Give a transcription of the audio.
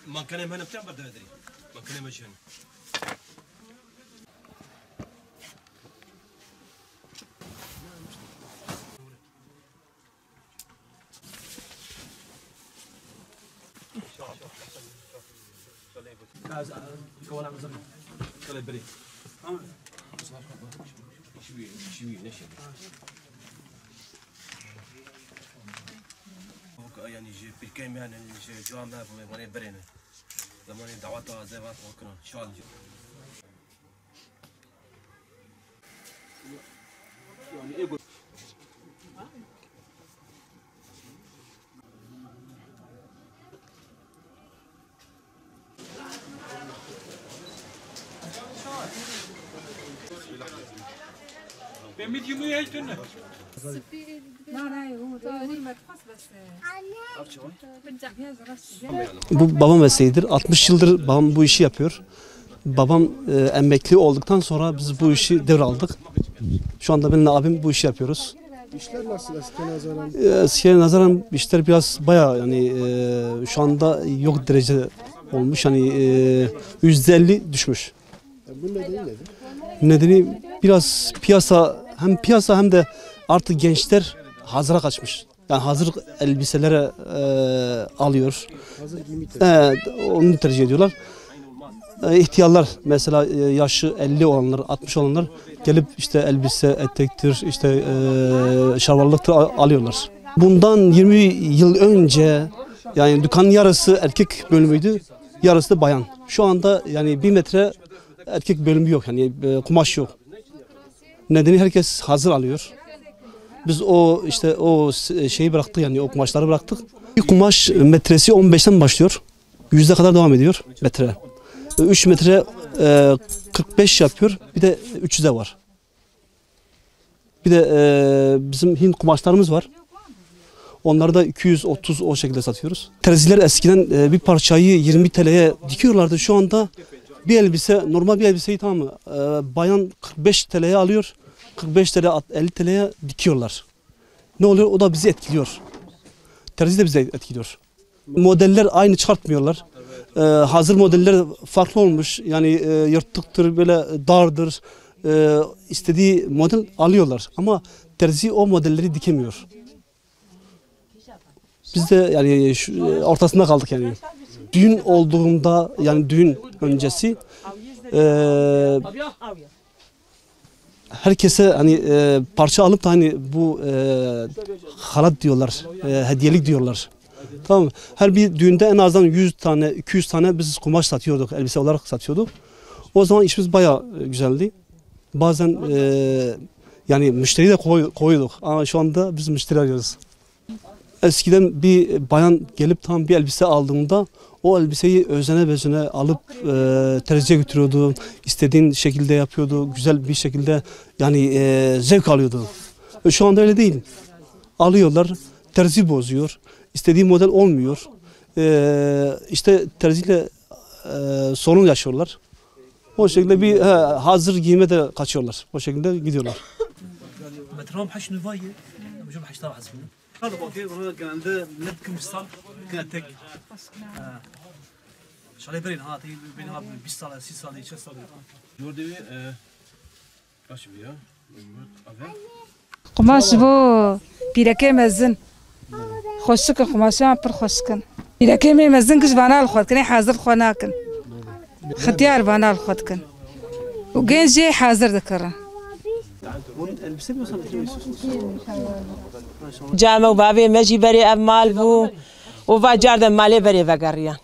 مكانه هنا بتاع برد ادري مكانه مشان كون عم زمان طلع بري شوي نشف يعني بالكلمة يعني جوامع وانا برينا لما دعواتها زيات وكنا شال يعني ايه بميديوم هي تنه Bu babam mesleğidir. 60 yıldır babam bu işi yapıyor. Babam emekli olduktan sonra biz bu işi devraldık. Şu anda benimle abim bu işi yapıyoruz. İşler nasıl eskiye nazaran? Eskiye nazaran işler biraz bayağı yani şu anda yok derece olmuş. Hani %50 düşmüş. Bu nedeni nedir? Nedeni biraz piyasa hem de artık gençler hazıra kaçmış. Yani hazır elbiselere alıyor. Hazır giyimi tercih. Onu tercih ediyorlar. İhtiyarlar mesela yaşı 50 olanlar, 60 olanlar gelip işte elbise, etektir, işte şalvarlıktır alıyorlar. Bundan 20 yıl önce yani dükkanın yarısı erkek bölümüydü, yarısı da bayan. Şu anda yani 1 metre erkek bölümü yok, yani kumaş yok. Nedeni herkes hazır alıyor. Biz o şeyi bıraktık, yani o kumaşları bıraktık. Bir kumaş metresi 15'ten başlıyor. 100'e kadar devam ediyor metre. 3 metre 45 yapıyor. Bir de 300'e var. Bir de bizim Hint kumaşlarımız var. Onları da 230 o şekilde satıyoruz. Terziler eskiden bir parçayı 20 TL'ye dikiyorlardı. Şu anda bir elbise, normal bir elbiseyi tamam mı? Bayan 45 TL'ye alıyor. 45 TL, 50 TL'ye dikiyorlar. Ne oluyor? O da bizi etkiliyor. Terzi de bizi etkiliyor. Modeller aynı çıkartmıyorlar. Hazır modeller farklı olmuş. Yani yırtıktır, böyle dardır. İstediği model alıyorlar. Ama terzi o modelleri dikemiyor. Biz de yani ortasında kaldık yani. Düğün olduğunda, yani düğün öncesi herkese hani parça alıp da hani bu halat diyorlar, hediyelik diyorlar. Tamam mı? Her bir düğünde en azından 100 tane, 200 tane biz kumaş satıyorduk, elbise olarak satıyorduk. O zaman işimiz bayağı güzeldi. Bazen yani müşteri de koyuyorduk ama şu anda biz müşteri arıyoruz. Eskiden bir bayan gelip tam bir elbise aldığında o elbiseyi özene bezene alıp terziye götürüyordu. İstediğin şekilde yapıyordu. Güzel bir şekilde yani zevk alıyordu. Şu anda öyle değil. Alıyorlar, terzi bozuyor. İstediği model olmuyor. İşte terziyle sorun yaşıyorlar. O şekilde bir hazır giyime de kaçıyorlar. O şekilde gidiyorlar. هذا بوكي ولا كان عنده نبكي مستال كان تك شالي برين هاتي بينها 20 سال 6 سال 6 سال جوردي kaç ya? قماش بو بيركي مزن خوشك قماش پر خوشكن بيركي مزن كش بانال خود كني حاضر خوناكن ختيار بانال خود كن وجين جي حاضر ذكره جامع و بابي مجي بري مال بو و جاردن مالي بري وگريان